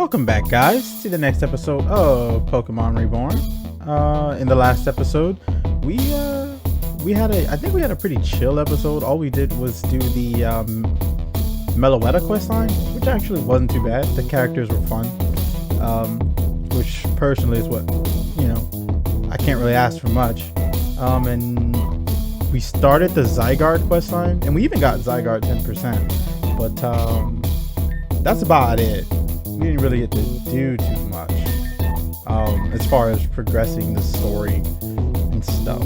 Welcome back, guys, to the next episode of Pokemon Reborn. In the last episode, we had a pretty chill episode. All we did was do the Meloetta questline, which actually wasn't too bad. The characters were fun, which personally is what, I can't really ask for much. And we started the Zygarde questline, and we even got Zygarde 10%, but that's about it. We didn't really get to do too much as far as progressing the story and stuff,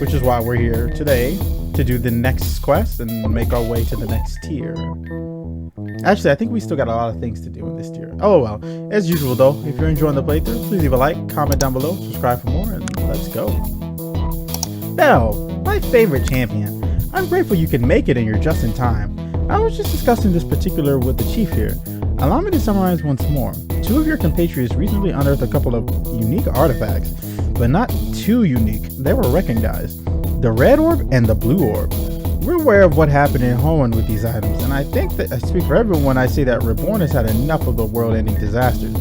which is why we're here today to do the next quest and make our way to the next tier. Actually, I think we still got a lot of things to do in this tier. Oh well, as usual though, if you're enjoying the playthrough, please leave a like, comment down below, subscribe for more, and let's go. Bell, my favorite champion. I'm grateful you can make it and you're just in time. I was just discussing this particular with the chief here. Allow me to summarize once more. Two of your compatriots recently unearthed a couple of unique artifacts, but not too unique. They were recognized. The red orb and the blue orb. We're aware of what happened in Hoenn with these items, and I think that I speak for everyone when I say that Reborn has had enough of the world-ending disasters.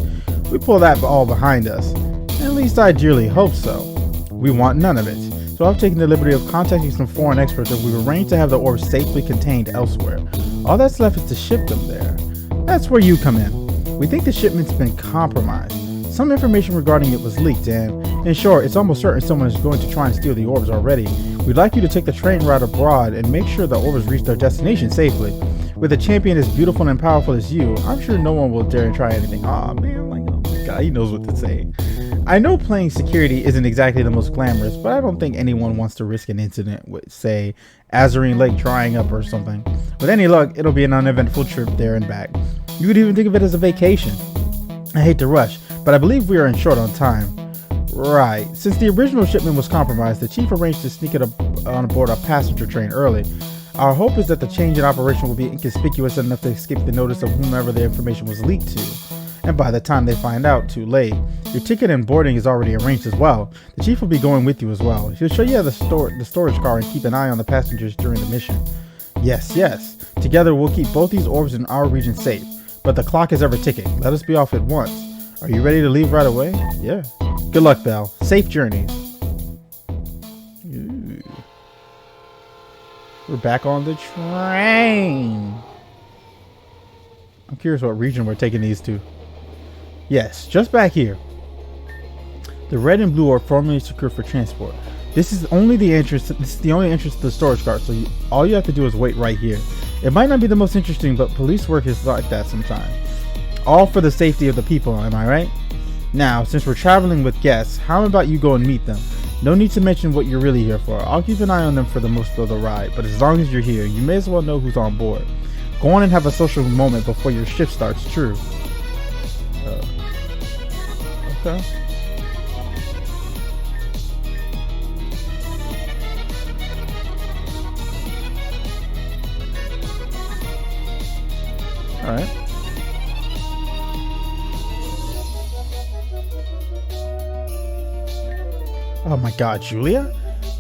We pull that all behind us. At least I dearly hope so. We want none of it. So I've taken the liberty of contacting some foreign experts and we've arranged to have the orbs safely contained elsewhere. All that's left is to ship them there. That's where you come in. We think the shipment's been compromised. Some information regarding it was leaked, and in short, it's almost certain someone is going to try and steal the orbs already. We'd like you to take the train route abroad and make sure the orbs reach their destination safely. With a champion as beautiful and powerful as you, I'm sure no one will dare try anything. Aw man, like, oh my god, he knows what to say. I know playing security isn't exactly the most glamorous, but I don't think anyone wants to risk an incident with, say, Azurine Lake drying up or something. With any luck, it'll be an uneventful trip there and back. You could even think of it as a vacation. I hate to rush, but I believe we are in short on time. Right. Since the original shipment was compromised, the chief arranged to sneak it on board a passenger train early. Our hope is that the change in operation will be inconspicuous enough to escape the notice of whomever the information was leaked to. And by the time they find out, too late. Your ticket and boarding is already arranged as well. The chief will be going with you as well. He'll show you the storage car and keep an eye on the passengers during the mission. Yes. Together we'll keep both these orbs in our region safe. But the clock is ever ticking. Let us be off at once. Are you ready to leave right away? Yeah. Good luck, Belle. Safe journeys. Ooh. We're back on the train. I'm curious what region we're taking these to. Yes, just back here. The red and blue are formally secured for transport. This is the only entrance to the storage cart, so all you have to do is wait right here. It might not be the most interesting, but police work is like that sometimes. All for the safety of the people, am I right? Now, since we're traveling with guests, how about you go and meet them? No need to mention what you're really here for. I'll keep an eye on them for the most of the ride, but as long as you're here, you may as well know who's on board. Go on and have a social moment before your shift starts, true. Okay. Alright. Oh my god, Julia?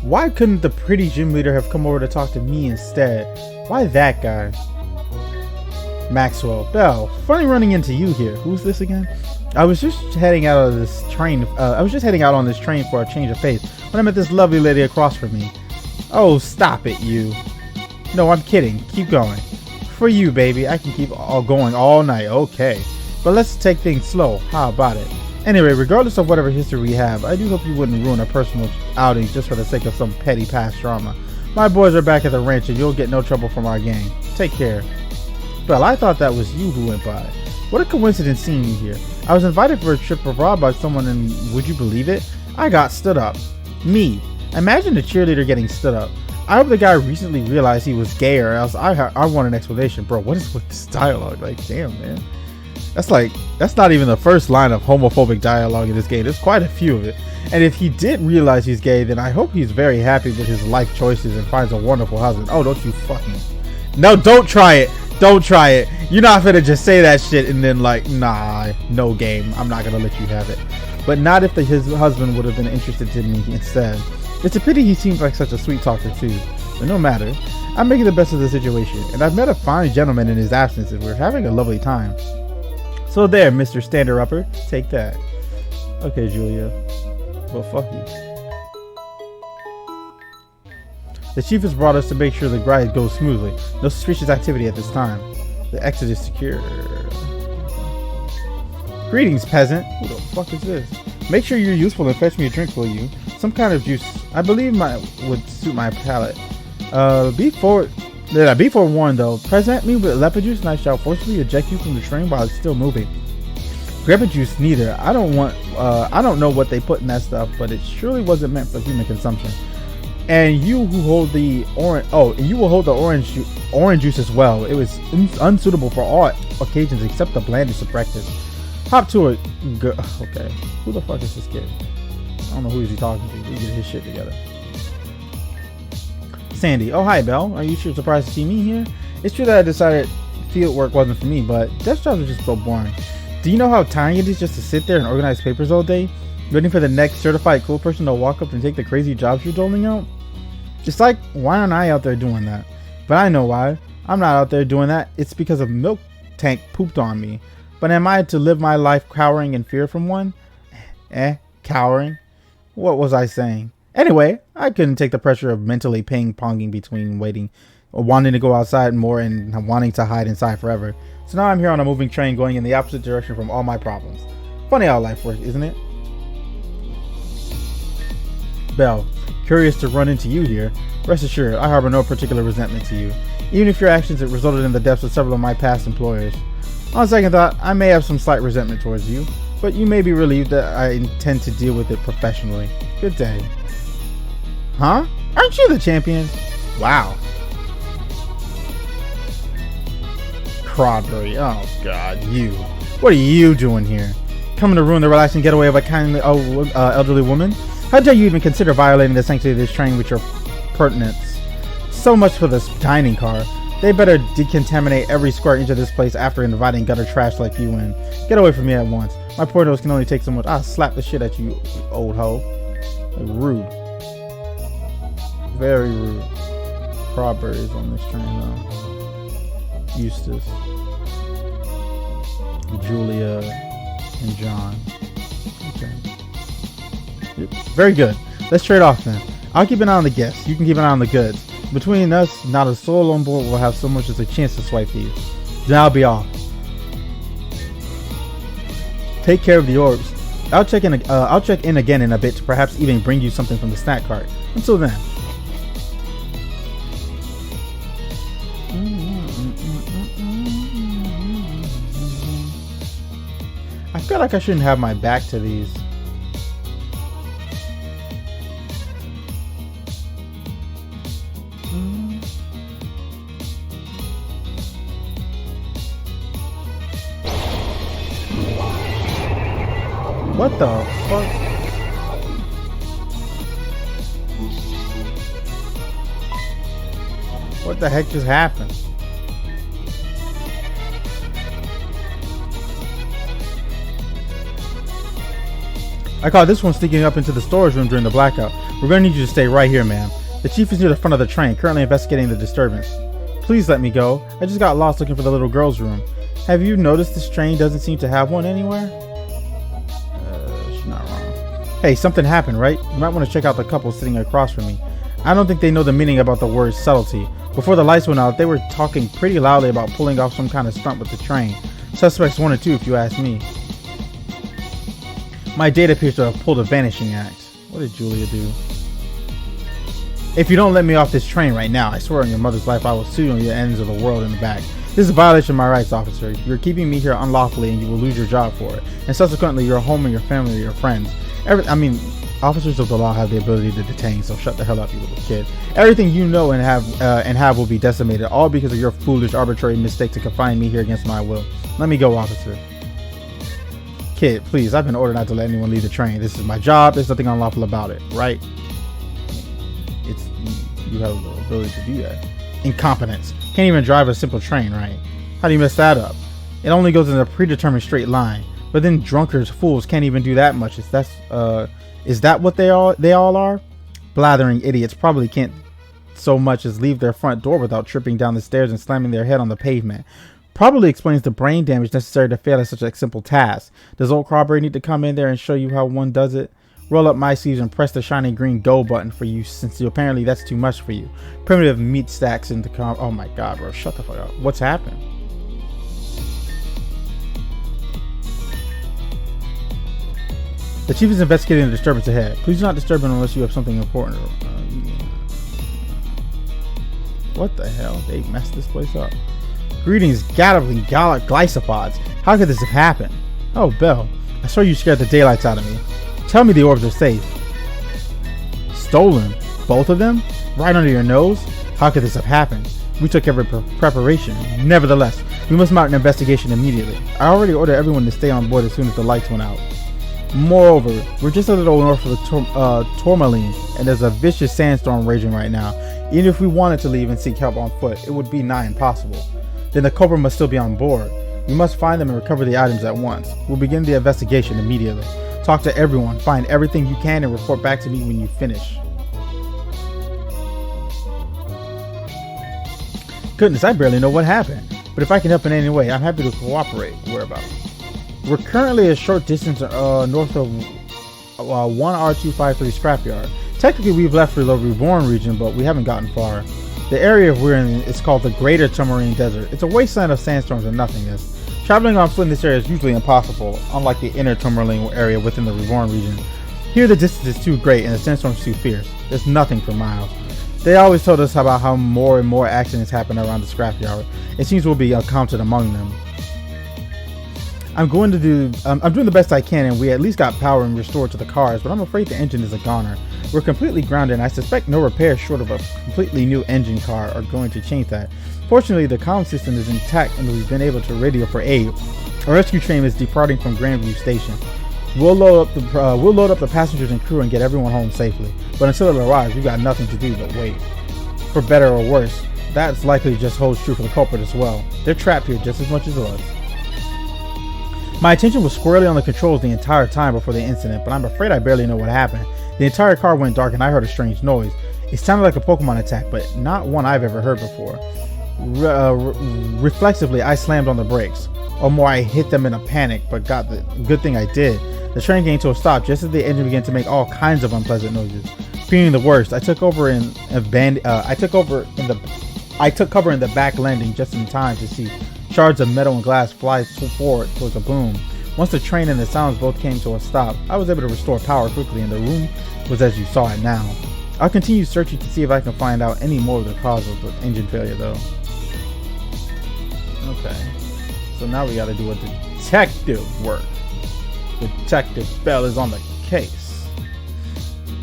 Why couldn't the pretty gym leader have come over to talk to me instead? Why that guy? Maxwell. Belle, funny running into you here. Who's this again? I was just heading out on this train for a change of pace when I met this lovely lady across from me. Oh, stop it, you. No, I'm kidding. Keep going. For you, baby, I can keep going all night. Okay. But let's take things slow. How about it? Anyway, regardless of whatever history we have, I do hope you wouldn't ruin a personal outing just for the sake of some petty past drama. My boys are back at the ranch and you'll get no trouble from our gang. Take care. Well, I thought that was you who went by. What a coincidence seeing you here. I was invited for a trip abroad by someone and would you believe it? I got stood up. Me. Imagine a cheerleader getting stood up. I hope the guy recently realized he was gay or else I want an explanation. Bro, what is with this dialogue? Like, damn, man. That's not even the first line of homophobic dialogue in this game. There's quite a few of it. And if he did realize he's gay, then I hope he's very happy with his life choices and finds a wonderful husband. Oh, don't you fucking... No, don't try it. Don't try it. You're not gonna just say that shit and then like, nah, no game. I'm not gonna let you have it. But not if his husband would have been interested in me instead. It's a pity he seems like such a sweet talker too. But no matter. I'm making the best of the situation. And I've met a fine gentleman in his absence and we're having a lovely time. So there, Mr. Stander-Upper. Take that. Okay, Julia. Well, fuck you. The chief has brought us to make sure the ride goes smoothly. No suspicious activity at this time. The exit is secure. Greetings, peasant. Who the fuck is this? Make sure you're useful and fetch me a drink, will you? Some kind of juice. I believe would suit my palate. Be forewarned though. Present me with leopard juice and I shall forcibly eject you from the train while it's still moving. Grappa juice neither. I don't know what they put in that stuff, but it surely wasn't meant for human consumption. And you who hold the orange, and you will hold the orange juice as well. It was unsuitable for all occasions except the blandest of breakfast. Hop to it. Okay. Who the fuck is this kid? I don't know who is he talking to. He get his shit together. Sandy. Oh, hi, Belle. Are you sure surprised to see me here? It's true that I decided field work wasn't for me, but desk jobs are just so boring. Do you know how tiring it is just to sit there and organize papers all day, waiting for the next certified cool person to walk up and take the crazy jobs you're doling out? It's like, why aren't I out there doing that? But I know why. I'm not out there doing that. It's because a milk tank pooped on me. But am I to live my life cowering in fear from one? Cowering? What was I saying? Anyway, I couldn't take the pressure of mentally ping-ponging between waiting or wanting to go outside more and wanting to hide inside forever. So now I'm here on a moving train going in the opposite direction from all my problems. Funny how life works, isn't it? Belle, curious to run into you here. Rest assured, I harbor no particular resentment to you, even if your actions have resulted in the deaths of several of my past employers. On second thought, I may have some slight resentment towards you, but you may be relieved that I intend to deal with it professionally. Good day. Huh? Aren't you the champion? Wow. Crawberry. Oh god, you. What are you doing here? Coming to ruin the relaxing getaway of a kindly elderly woman? How dare you even consider violating the sanctity of this train with your pertinence? So much for this dining car. They better decontaminate every square inch of this place after inviting gutter trash like you in. Get away from me at once. My poor nose can only take so much. I'll slap the shit at you, you old hoe. Rude. Very rude. Strawberries on this train though. Eustace. Julia. And John. Okay. Very good. Let's trade off then. I'll keep an eye on the guests. You can keep an eye on the goods. Between us, not a soul on board will have so much as a chance to swipe these. Then I'll be off. Take care of the orbs. I'll check in again in a bit to perhaps even bring you something from the snack cart. Until then. I feel like I shouldn't have my back to these. What the fuck? What the heck just happened? I caught this one sneaking up into the storage room during the blackout. We're going to need you to stay right here, ma'am. The chief is near the front of the train, currently investigating the disturbance. Please let me go. I just got lost looking for the little girl's room. Have you noticed this train doesn't seem to have one anywhere? She's not wrong. Hey, something happened, right? You might want to check out the couple sitting across from me. I don't think they know the meaning about the word subtlety. Before the lights went out, they were talking pretty loudly about pulling off some kind of stunt with the train. Suspects 1 and 2 if you ask me. My date appears to have pulled a vanishing act. What did Julia do? If you don't let me off this train right now, I swear on your mother's life I will sue you on the ends of the world in the back. This is a violation of my rights, officer. You're keeping me here unlawfully and you will lose your job for it. And subsequently your home and your family or your friends. Officers of the law have the ability to detain, so shut the hell up, you little kid. Everything you know and have will be decimated, all because of your foolish, arbitrary mistake to confine me here against my will. Let me go, officer. Kid, please, I've been ordered not to let anyone leave the train. This is my job. There's nothing unlawful about it, right? You have the ability to do that. Incompetence. Can't even drive a simple train, right? How do you mess that up? It only goes in a predetermined straight line. But then drunkards, fools can't even do that much. Is that what they all are? Blathering idiots probably can't so much as leave their front door without tripping down the stairs and slamming their head on the pavement. Probably explains the brain damage necessary to fail at such a simple task. Does old Crawberry need to come in there and show you how one does it? Roll up my sleeves and press the shiny green go button for you, since apparently that's too much for you. Primitive meat stacks into oh my god, bro, shut the fuck up. What's happened? The chief is investigating the disturbance ahead. Please do not disturb him unless you have something important. What the hell? They messed this place up. Greetings, Gatling Glycopods. How could this have happened? Oh, Belle, I swear you scared the daylights out of me. Tell me the orbs are safe. Stolen? Both of them? Right under your nose? How could this have happened? We took every preparation. Nevertheless, we must mount an investigation immediately. I already ordered everyone to stay on board as soon as the lights went out. Moreover, we're just a little north of the Tourmaline, and there's a vicious sandstorm raging right now. Even if we wanted to leave and seek help on foot, it would be nigh impossible. Then the Cobra must still be on board. We must find them and recover the items at once. We'll begin the investigation immediately. Talk to everyone, find everything you can, and report back to me when you finish. Goodness, I barely know what happened, but if I can help in any way, I'm happy to cooperate. Whereabouts? We're currently a short distance north of 1R253 Scrapyard. Technically, we've left for the Reborn region, but we haven't gotten far. The area we're in is called the Greater Tourmaline Desert. It's a wasteland of sandstorms and nothingness. Traveling on foot in this area is usually impossible, unlike the inner Tourmaline area within the Reborn region. Here the distance is too great and the sandstorms too fierce. There's nothing for miles. They always told us about how more and more accidents happen around the scrapyard. It seems we'll be accounted among them. I'm doing the best I can, and we at least got power and restored to the cars, but I'm afraid the engine is a goner. We're completely grounded, and I suspect no repairs short of a completely new engine car are going to change that. Fortunately, the comm system is intact and we've been able to radio for aid. A rescue train is departing from Grandview Station. We'll load up the passengers and crew and get everyone home safely. But until it arrives, we've got nothing to do but wait. For better or worse, that's likely just holds true for the culprit as well. They're trapped here just as much as us. My attention was squarely on the controls the entire time before the incident, but I'm afraid I barely know what happened. The entire car went dark and I heard a strange noise. It sounded like a Pokemon attack, but not one I've ever heard before. Reflexively, I slammed on the brakes. Or more, I hit them in a panic, but good thing I did. The train came to a stop just as the engine began to make all kinds of unpleasant noises. Fearing the worst, I took cover in the back landing just in time to see shards of metal and glass fly forward towards a boom. Once the train and the sounds both came to a stop, I was able to restore power quickly and the room was as you saw it now. I'll continue searching to see if I can find out any more of the cause of the engine failure though. Okay, so now we gotta do a detective work. Detective Bell is on the case.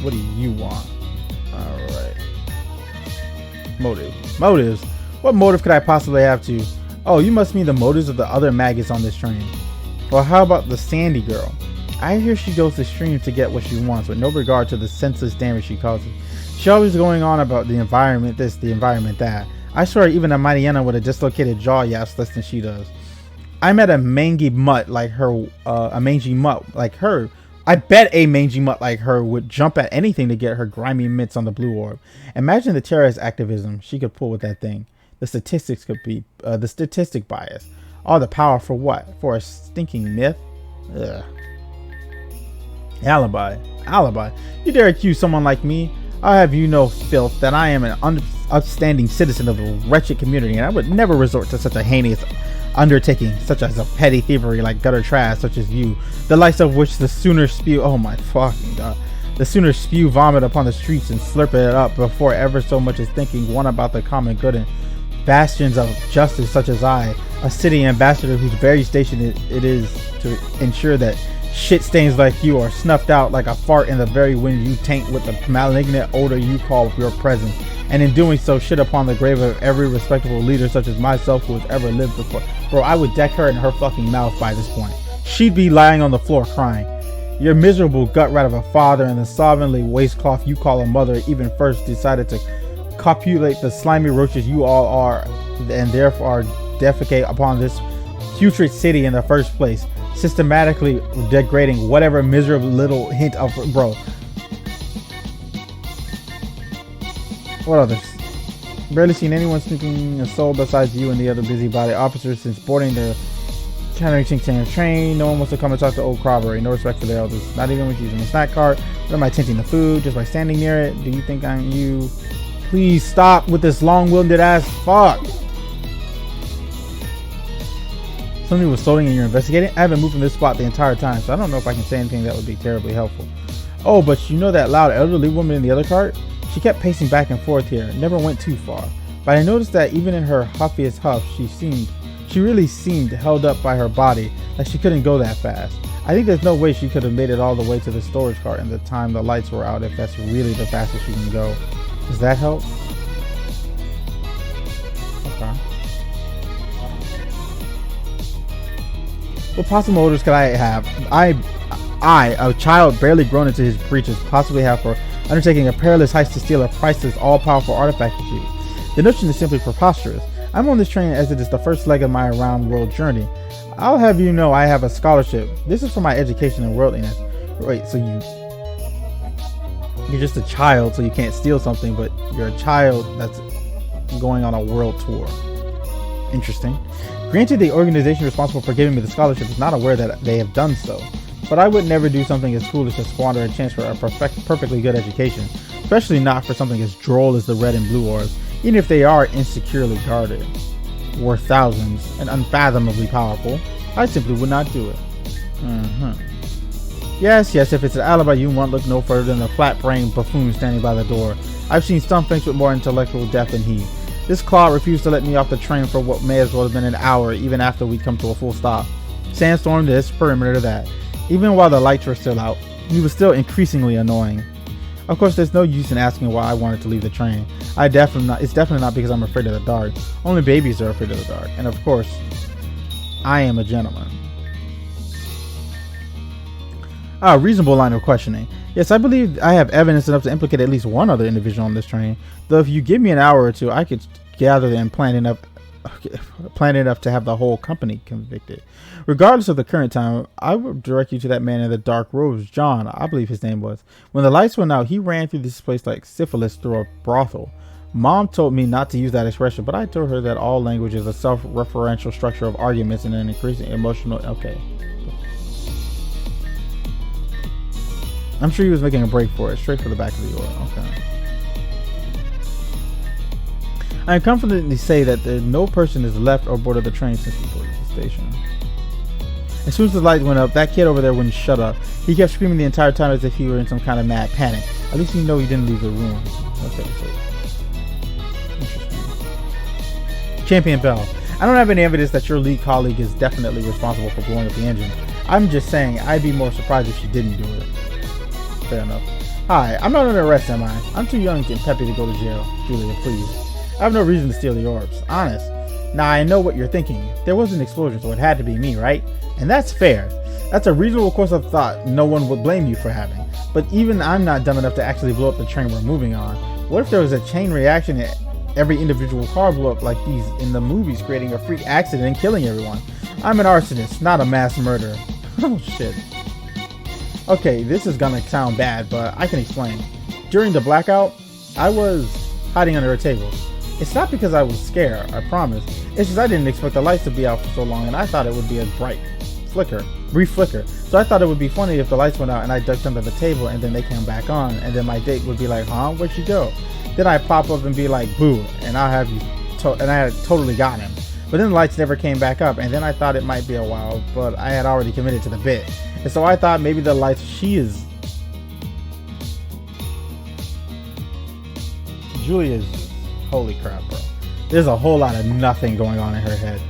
What do you want? Alright. Motives? What motive could I possibly have to... Oh, you must mean the motives of the other maggots on this train. Or how about the Sandy girl? I hear she goes to extremes to get what she wants, with no regard to the senseless damage she causes. She always going on about the environment this, the environment that. I swear even a Mariana with a dislocated jaw yaps less than she does. I met a mangy mutt like her, I bet a mangy mutt like her would jump at anything to get her grimy mitts on the blue orb. Imagine the terrorist activism she could pull with that thing. The statistics could be, the statistic bias. All the power for what? For a stinking myth? Ugh. Alibi. You dare accuse someone like me? I'll have you know, filth, that I am an upstanding citizen of a wretched community, and I would never resort to such a heinous undertaking, such as a petty thievery like gutter trash such as you, the likes of which the sooner spew, oh my fucking god, the sooner spew vomit upon the streets and slurp it up before ever so much as thinking one about the common good and bastions of justice such as I, a city ambassador whose very station it is to ensure that shit stains like you are snuffed out like a fart in the very wind you taint with the malignant odor you call your presence, and in doing so shit upon the grave of every respectable leader such as myself who has ever lived before. Bro, I would deck her in her fucking mouth by this point. She'd be lying on the floor crying. Your miserable gut rat of a father and the slovenly waistcloth you call a mother even first decided to copulate the slimy roaches you all are, and therefore defecate upon this putrid city in the first place, systematically degrading whatever miserable little hint of... Bro, what others? Barely seen anyone sneaking a soul besides you and the other busybody officers since boarding the Channel train. No one wants to come and talk to old Crabbery. No respect for their elders. Not even when she's in the snack cart. What am I tinting the food just by standing near it? Do you think I'm you? Please stop with this long-winded ass fuck. Something was floating and you're investigating? I haven't moved from this spot the entire time, so I don't know if I can say anything that would be terribly helpful. Oh, but you know that loud elderly woman in the other cart? She kept pacing back and forth here, never went too far. But I noticed that even in her huffiest huff, she really seemed held up by her body, like she couldn't go that fast. I think there's no way she could have made it all the way to the storage cart in the time the lights were out if that's really the fastest she can go. Does that help? Okay. What possible motives could I have? I, a child barely grown into his breeches, possibly have for undertaking a perilous heist to steal a priceless, all-powerful artifact of you. The notion is simply preposterous. I'm on this train as it is the first leg of my around-world journey. I'll have you know I have a scholarship. This is for my education and worldliness. Wait, so you're just a child, so you can't steal something, but you're a child that's going on a world tour. Interesting. Granted, the organization responsible for giving me the scholarship is not aware that they have done so. But I would never do something as foolish as squander a chance for a perfectly good education, especially not for something as droll as the red and blue orbs, even if they are insecurely guarded. Worth thousands and unfathomably powerful, I simply would not do it. Yes, if it's an alibi you want, look no further than a flat-brained buffoon standing by the door. I've seen some things with more intellectual depth than he. This clod refused to let me off the train for what may as well have been an hour, even after we'd come to a full stop. Sandstorm this, perimeter that. Even while the lights were still out, he was still increasingly annoying. Of course, there's no use in asking why I wanted to leave the train. It's definitely not because I'm afraid of the dark. Only babies are afraid of the dark. And of course, I am a gentleman. Reasonable line of questioning. Yes, I believe I have evidence enough to implicate at least one other individual on this train. Though if you give me an hour or two, I could gather and plan enough to have the whole company convicted. Regardless of the current time, I would direct you to that man in the dark robes, John, I believe his name was. When the lights went out, he ran through this place like syphilis through a brothel. Mom told me not to use that expression, but I told her that all language is a self-referential structure of arguments and an increasing emotional... Okay. I'm sure he was making a break for it, straight for the back of the door. Okay. I am confidently say that no person has left or boarded the train since we boarded the station. As soon as the lights went up, that kid over there wouldn't shut up. He kept screaming the entire time as if he were in some kind of mad panic. At least you know he didn't leave the room. Okay, so interesting. Champion Bell. I don't have any evidence that your lead colleague is definitely responsible for blowing up the engine. I'm just saying I'd be more surprised if she didn't do it. Fair enough. Hi, I'm not under arrest, am I? I'm too young and peppy to go to jail. Julia, please. I have no reason to steal the orbs. Honest. Now I know what you're thinking. There was an explosion, so it had to be me, right? And that's fair. That's a reasonable course of thought no one would blame you for having. But even I'm not dumb enough to actually blow up the train we're moving on. What if there was a chain reaction and every individual car blew up like these in the movies, creating a freak accident and killing everyone? I'm an arsonist, not a mass murderer. Oh shit. Okay, this is gonna sound bad, but I can explain. During the blackout, I was hiding under a table. It's not because I was scared, I promise. It's just I didn't expect the lights to be out for so long, and I thought it would be a brief flicker. So I thought it would be funny if the lights went out and I ducked under the table and then they came back on, and then my date would be like, huh, where'd she go? Then I pop up and be like, boo, and I had totally got him. But then the lights never came back up, and then I thought it might be a while, but I had already committed to the bit. And so I thought maybe the lights, Julia's, holy crap, bro. There's a whole lot of nothing going on in her head.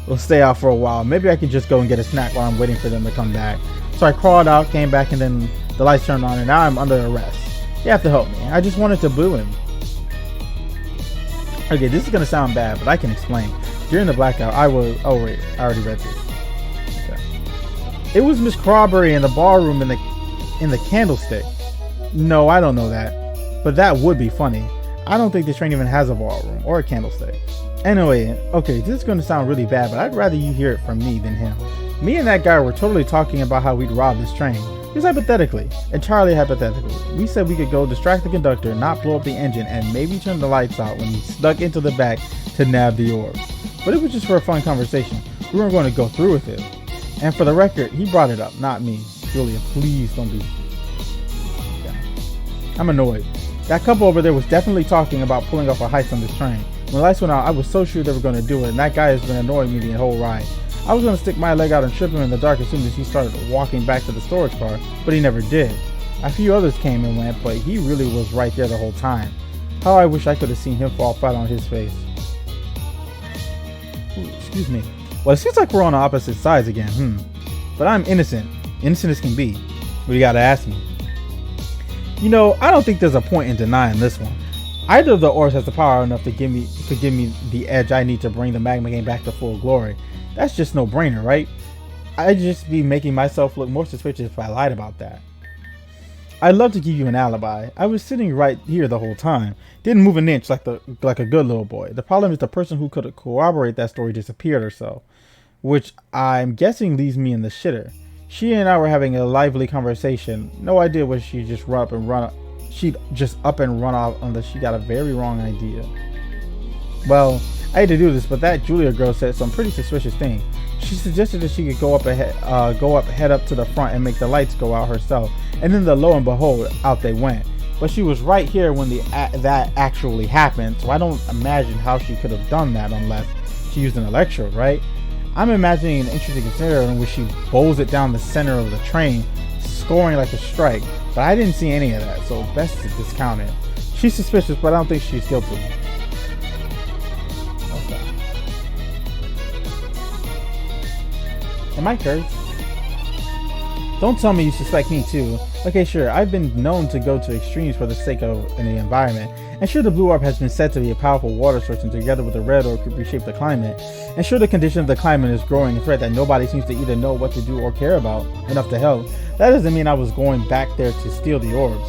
We'll stay out for a while. Maybe I could just go and get a snack while I'm waiting for them to come back. So I crawled out, came back, and then the lights turned on, and now I'm under arrest. You have to help me. I just wanted to boo him. Okay, this is going to sound bad, but I can explain. During the blackout, I already read this. Okay. It was Miss Crabbery in the ballroom in the candlestick. No, I don't know that. But that would be funny. I don't think this train even has a ballroom or a candlestick. Anyway, okay, this is going to sound really bad, but I'd rather you hear it from me than him. Me and that guy were totally talking about how we'd rob this train. Just hypothetically, entirely hypothetically, we said we could go distract the conductor, not blow up the engine, and maybe turn the lights out when he snuck into the back to nab the orbs. But it was just for a fun conversation. We weren't going to go through with it. And for the record, he brought it up, not me. Julia, please don't be... Yeah. I'm annoyed. That couple over there was definitely talking about pulling off a heist on this train. When the lights went out, I was so sure they were going to do it, and that guy has been annoying me the whole ride. I was going to stick my leg out and trip him in the dark as soon as he started walking back to the storage car, but he never did. A few others came and went, but he really was right there the whole time. How I wish I could have seen him fall flat on his face. Ooh, excuse me. Well, it seems like we're on opposite sides again, But I'm innocent. Innocent as can be. What do you gotta ask me? You know, I don't think there's a point in denying this one. Either of the orbs has the power enough to give me the edge I need to bring the magma game back to full glory. That's just no brainer, right? I'd just be making myself look more suspicious if I lied about that. I'd love to give you an alibi. I was sitting right here the whole time. Didn't move an inch like a good little boy. The problem is the person who could corroborate that story disappeared or so. Which I'm guessing leaves me in the shitter. She and I were having a lively conversation. No idea what she'd just up and run off unless she got a very wrong idea. Well, I hate to do this, but that Julia girl said some pretty suspicious thing. She suggested that she could go up head up to the front and make the lights go out herself, and then lo and behold, out they went. But she was right here when that actually happened, so I don't imagine how she could have done that unless she used an electrode, right? I'm imagining an interesting scenario in which she bowls it down the center of the train, scoring like a strike, but I didn't see any of that, so best to discount it. She's suspicious, but I don't think she's guilty. Okay. Am I cursed? Don't tell me you suspect me too. Okay, sure, I've been known to go to extremes for the sake of the environment. And sure, the blue orb has been said to be a powerful water source, and together with the red orb could reshape the climate. And sure, the condition of the climate is growing a threat that nobody seems to either know what to do or care about enough to help. That doesn't mean I was going back there to steal the orbs.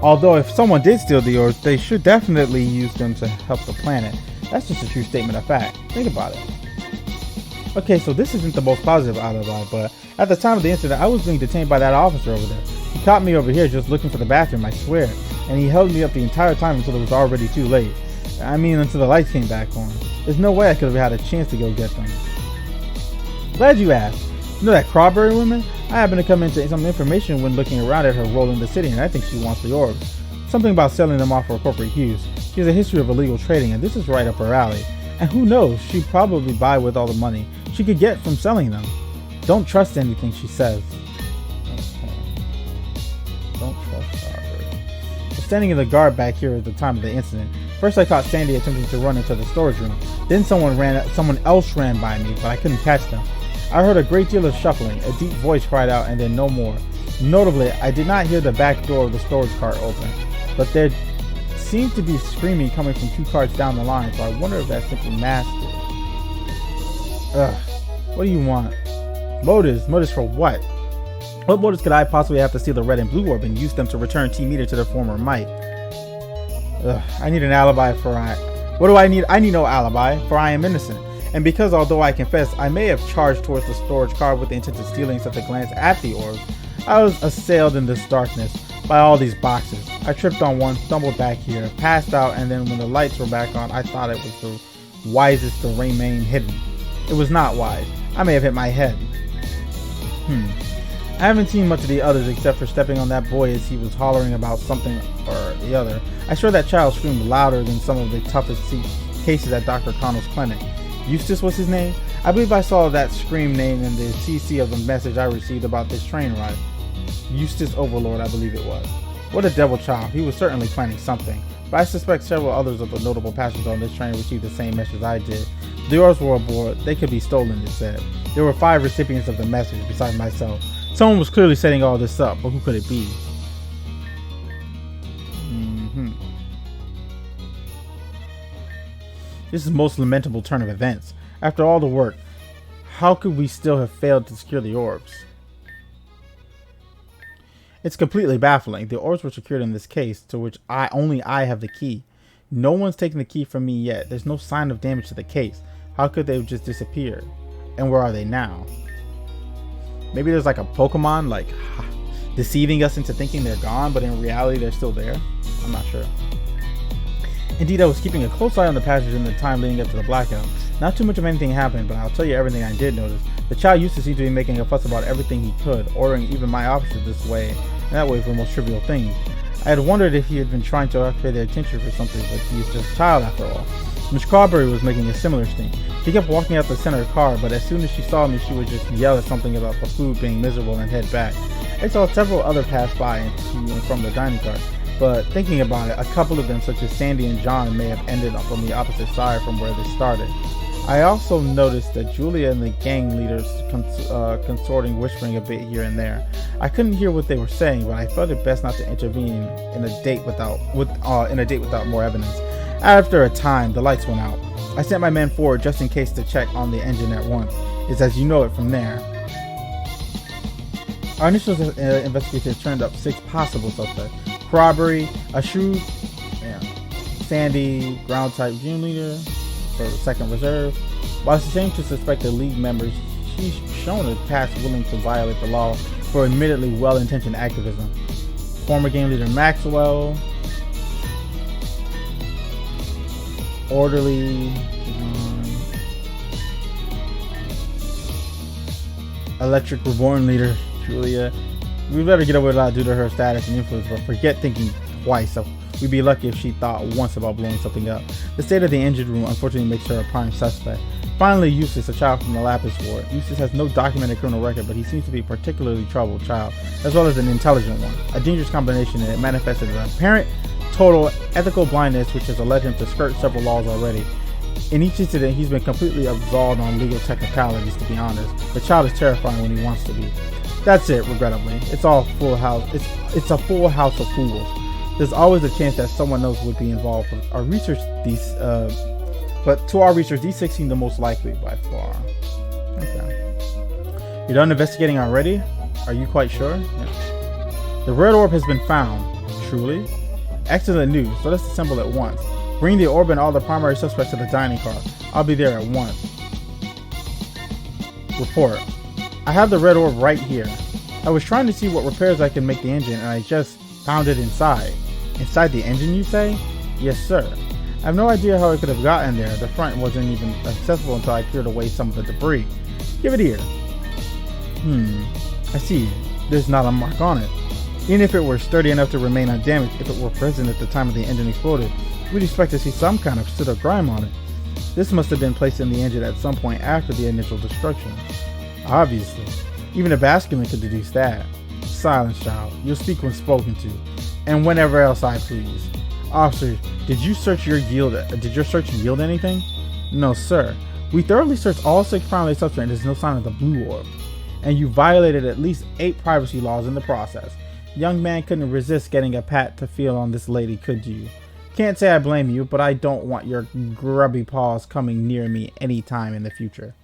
Although if someone did steal the orbs, they should definitely use them to help the planet. That's just a true statement of fact. Think about it. Okay, so this isn't the most positive alibi, but at the time of the incident, I was being detained by that officer over there. He caught me over here just looking for the bathroom, I swear. And he held me up the entire time until it was already too late. I mean, until the lights came back on. There's no way I could have had a chance to go get them. Glad you asked. You know that Crawberry woman? I happened to come into some information when looking around at her role in the city, and I think she wants the orbs. Something about selling them off for corporate use. She has a history of illegal trading, and this is right up her alley. And who knows, she'd probably buy with all the money she could get from selling them. Don't trust anything she says. Don't trust her. I was standing in the guard back here at the time of the incident. First I caught Sandy attempting to run into the storage room. Then someone else ran by me, but I couldn't catch them. I heard a great deal of shuffling. A deep voice cried out, and then no more. Notably, I did not hear the back door of the storage cart open, but there seemed to be screaming coming from 2 carts down the line, so I wonder if that's simply masked. Ugh. What do you want? Motives? Motives for what? What motives could I possibly have to steal the red and blue orb and use them to return T-meter to their former might? Ugh. I need an alibi for What do I need? I need no alibi, for I am innocent. And because although I confess I may have charged towards the storage car with the intent of stealing such a glance at the orbs, I was assailed in this darkness by all these boxes. I tripped on one, stumbled back here, passed out, and then when the lights were back on, I thought it was the wisest to remain hidden. It was not wise. I may have hit my head. I haven't seen much of the others except for stepping on that boy as he was hollering about something or the other. I swear that child screamed louder than some of the toughest cases at Dr. Connell's clinic. Eustace was his name? I believe I saw that scream name in the CC of the message I received about this train ride. Eustace Overlord, I believe it was. What a devil child. He was certainly planning something. But I suspect several others of the notable passengers on this train received the same message I did. The orbs were aboard. They could be stolen, it said. There were 5 recipients of the message besides myself. Someone was clearly setting all this up, but who could it be? This is the most lamentable turn of events. After all the work, how could we still have failed to secure the orbs? It's completely baffling. The orbs were secured in this case, to which only I have the key. No one's taken the key from me yet. There's no sign of damage to the case. How could they have just disappeared? And where are they now? Maybe there's like a Pokemon, like deceiving us into thinking they're gone, but in reality they're still there? I'm not sure. Indeed, I was keeping a close eye on the passage in the time leading up to the blackout. Not too much of anything happened, but I'll tell you everything I did notice. The child used to seem to be making a fuss about everything he could, ordering even my officers this way and that way for the most trivial things. I had wondered if he had been trying to occupy their attention for something, but he is just a child after all. Miss Carberry was making a similar stink. She kept walking out the center car, but as soon as she saw me, she would just yell at something about the food being miserable and head back. I saw several others pass by to and from the dining car, but thinking about it, a couple of them, such as Sandy and John, may have ended up on the opposite side from where they started. I also noticed that Julia and the gang leaders consorting, whispering a bit here and there. I couldn't hear what they were saying, but I felt it best not to intervene in a date without more evidence. After a time, the lights went out. I sent my men forward just in case to check on the engine at once. It's as you know it from there. Our initial investigation turned up 6 possible suspects. Corroboree, a shrewd, Sandy, ground type gym leader for the second reserve. While it's a shame to suspect the league members, she's shown a past willing to violate the law for admittedly well-intentioned activism. Former game leader Maxwell, orderly, electric Reborn leader Julia. We'd better get away with a lot due to her status and influence, but forget thinking twice. So we'd be lucky if she thought once about blowing something up. The state of the engine room unfortunately makes her a prime suspect. Finally, Eustace, a child from the Lapis Ward. Eustace has no documented criminal record, but he seems to be a particularly troubled child, as well as an intelligent one. A dangerous combination, and it manifested in apparent total ethical blindness, which has led him to skirt several laws already. In each incident, he's been completely absolved on legal technicalities, to be honest. The child is terrifying when he wants to be. That's it, regrettably. It's all full house. It's a full house of fools. There's always a chance that someone else would be involved. But to our research, these 6 seem the most likely by far. Okay. You're done investigating already? Are you quite sure? Yeah. The red orb has been found. Truly? Excellent news. So let's assemble at once. Bring the orb and all the primary suspects to the dining car. I'll be there at once. Report. I have the red orb right here. I was trying to see what repairs I can make the engine, and I just found it inside. Inside the engine, you say? Yes, sir. I have no idea how it could have gotten there. The front wasn't even accessible until I cleared away some of the debris. Give it here. I see. There's not a mark on it. Even if it were sturdy enough to remain undamaged, if it were present at the time of the engine exploded, we'd expect to see some kind of soot or grime on it. This must have been placed in the engine at some point after the initial destruction. Obviously. Even a basculant could deduce that. Silence, child. You'll speak when spoken to. And whenever else I please. Officer, did your search yield anything? No, sir. We thoroughly searched all 6 primary suspects and there's no sign of the blue orb. And you violated at least 8 privacy laws in the process. Young man couldn't resist getting a pat to feel on this lady, could you? Can't say I blame you, but I don't want your grubby paws coming near me any time in the future.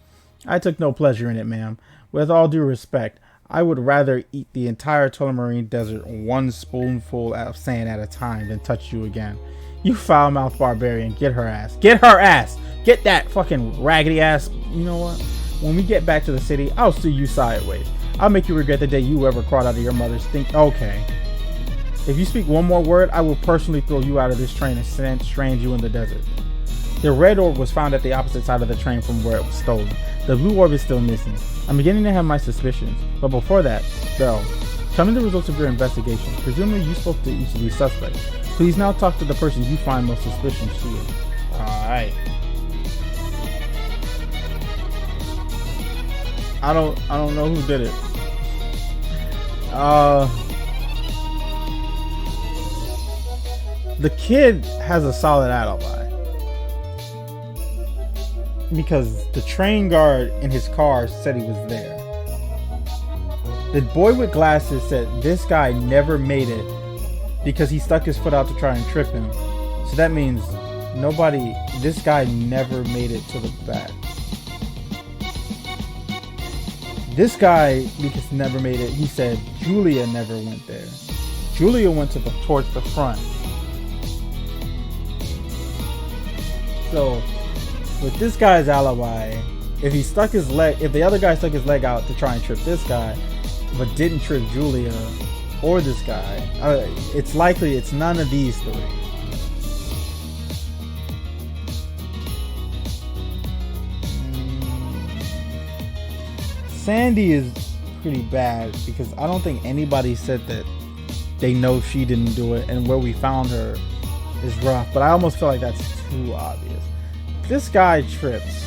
I took no pleasure in it, ma'am. With all due respect, I would rather eat the entire Tullamarine Desert 1 spoonful of sand at a time than touch you again. You foul-mouthed barbarian, get her ass. Get her ass! Get that fucking raggedy ass. You know what? When we get back to the city, I'll see you sideways. I'll make you regret the day you ever crawled out of your mother's stink. Okay. If you speak one more word, I will personally throw you out of this train and strand you in the desert. The red orb was found at the opposite side of the train from where it was stolen. The blue orb is still missing. I'm beginning to have my suspicions. But before that, Belle, tell me the results of your investigation. Presumably you spoke to each of these suspects. Please now talk to the person you find most suspicious to you. Alright. I don't know who did it. The kid has a solid alibi. Because the train guard in his car said he was there. The boy with glasses said this guy never made it because he stuck his foot out to try and trip him. So that means this guy never made it to the back. This guy, because he never made it, he said Julia never went there. Julia went towards the front. So with this guy's alibi, if the other guy stuck his leg out to try and trip this guy, but didn't trip Julia, or this guy. It's likely it's none of these three. Sandy is pretty bad because I don't think anybody said that they know she didn't do it, and where we found her is rough, but I almost feel like that's too obvious. This guy trips.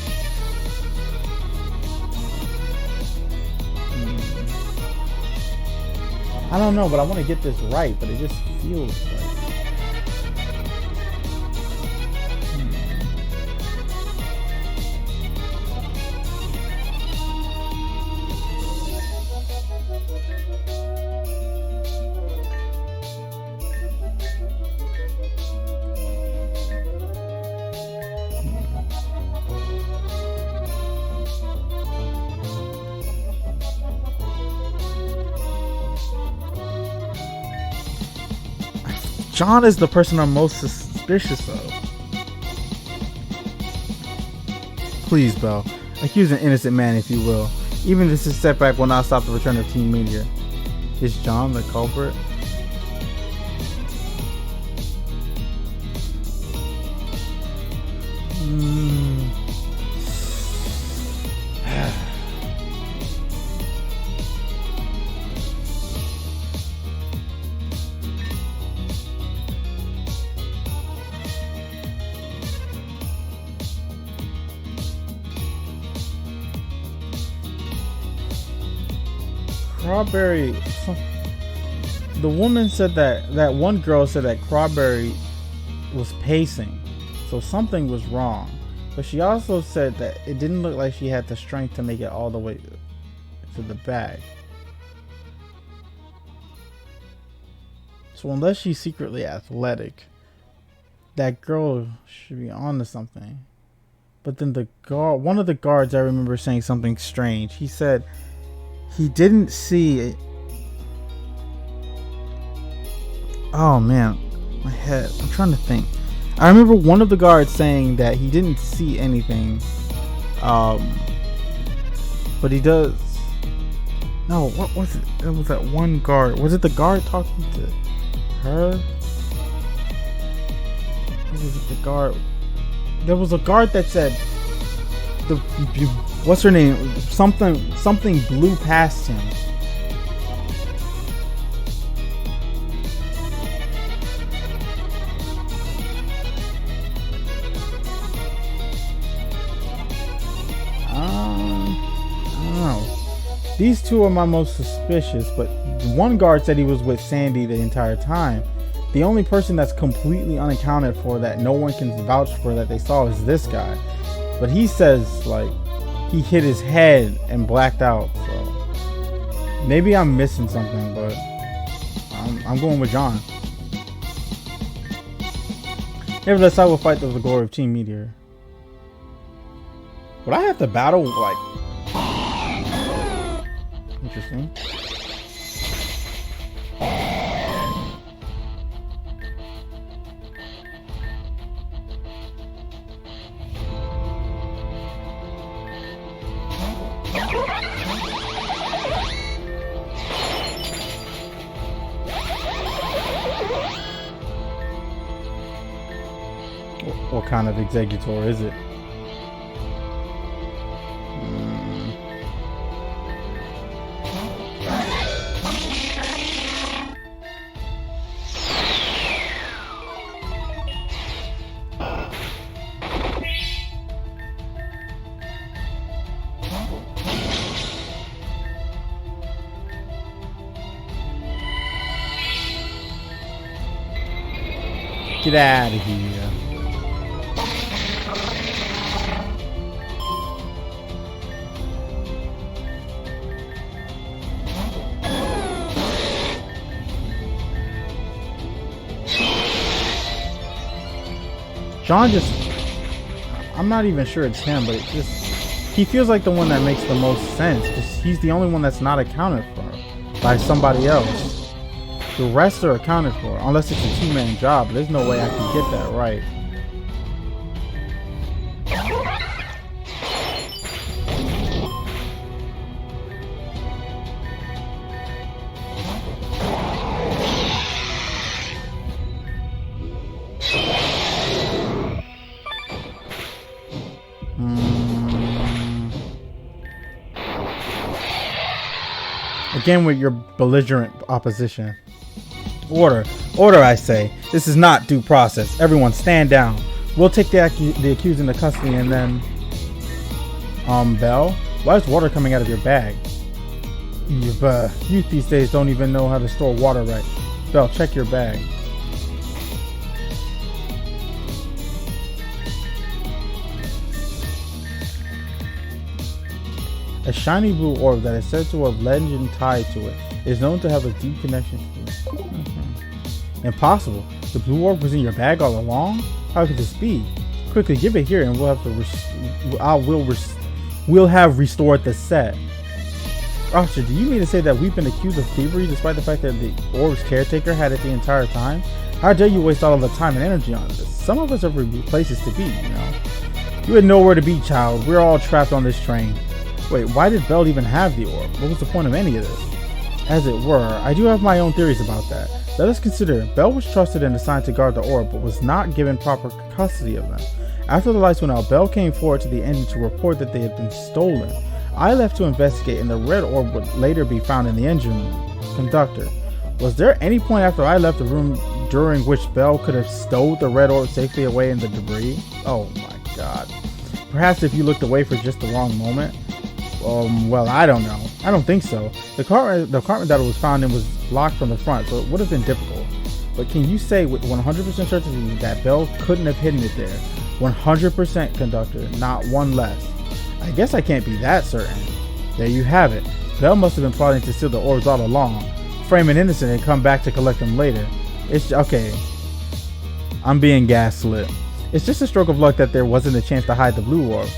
I don't know, but I want to get this right, but it just feels like... John is the person I'm most suspicious of. Please, Belle, accuse an innocent man if you will. Even if this setback will not stop the return of Team Meteor. Is John the culprit? Strawberry. The woman said that one girl said that Strawberry was pacing, so something was wrong. But she also said that it didn't look like she had the strength to make it all the way to the bag. So unless she's secretly athletic, that girl should be on to something. But then one of the guards, I remember saying something strange. He said he didn't see it. Oh man, my head. I'm trying to think. I remember one of the guards saying that he didn't see anything. But he does. No, what was it? It was that one guard. Was it the guard talking to her? Or was it the guard? There was a guard that said what's her name? Something blew past him. I don't know. These two are my most suspicious, but one guard said he was with Sandy the entire time. The only person that's completely unaccounted for that no one can vouch for that they saw is this guy. But he says like he hit his head and blacked out, so maybe I'm missing something, but I'm going with John. Nevertheless, I will fight the glory of Team Meteor. Would I have to battle like... Interesting. What kind of executor is it? Get out of here. John I'm not even sure it's him, but he feels like the one that makes the most sense. He's the only one that's not accounted for by somebody else. The rest are accounted for, unless it's a two-man job. There's no way I can get that right. Again with your belligerent opposition. Order. Order, I say. This is not due process. Everyone stand down. We'll take the accused into custody and then... Belle? Why is water coming out of your bag? Youth these days don't even know how to store water right. Belle, check your bag. A shiny blue orb that is said to have legend tied to it is known to have a deep connection to it. Impossible. The blue orb was in your bag all along? How could this be? Quickly, give it here and we'll have restored the set. Officer, do you mean to say that we've been accused of thievery despite the fact that the orb's caretaker had it the entire time? How dare you waste all of the time and energy on this? Some of us have places to be, you know. You had nowhere to be, child. We're all trapped on this train. Wait, why did Belle even have the orb? What was the point of any of this? As it were, I do have my own theories about that. Let us consider, Belle was trusted and assigned to guard the orb, but was not given proper custody of them. After the lights went out, Belle came forward to the engine to report that they had been stolen. I left to investigate, and the red orb would later be found in the engine room. Conductor, was there any point after I left the room during which Belle could have stowed the red orb safely away in the debris? Oh my god. Perhaps if you looked away for just the wrong moment? Well, I don't know. I don't think so. The apartment that it was found in was locked from the front, so it would have been difficult. But can you say with 100% certainty that Belle couldn't have hidden it there? 100%, conductor, not one less. I guess I can't be that certain. There you have it. Belle must have been plotting to steal the orbs all along, frame an innocent and come back to collect them later. It's okay. I'm being gaslit. It's just a stroke of luck that there wasn't a chance to hide the blue orb.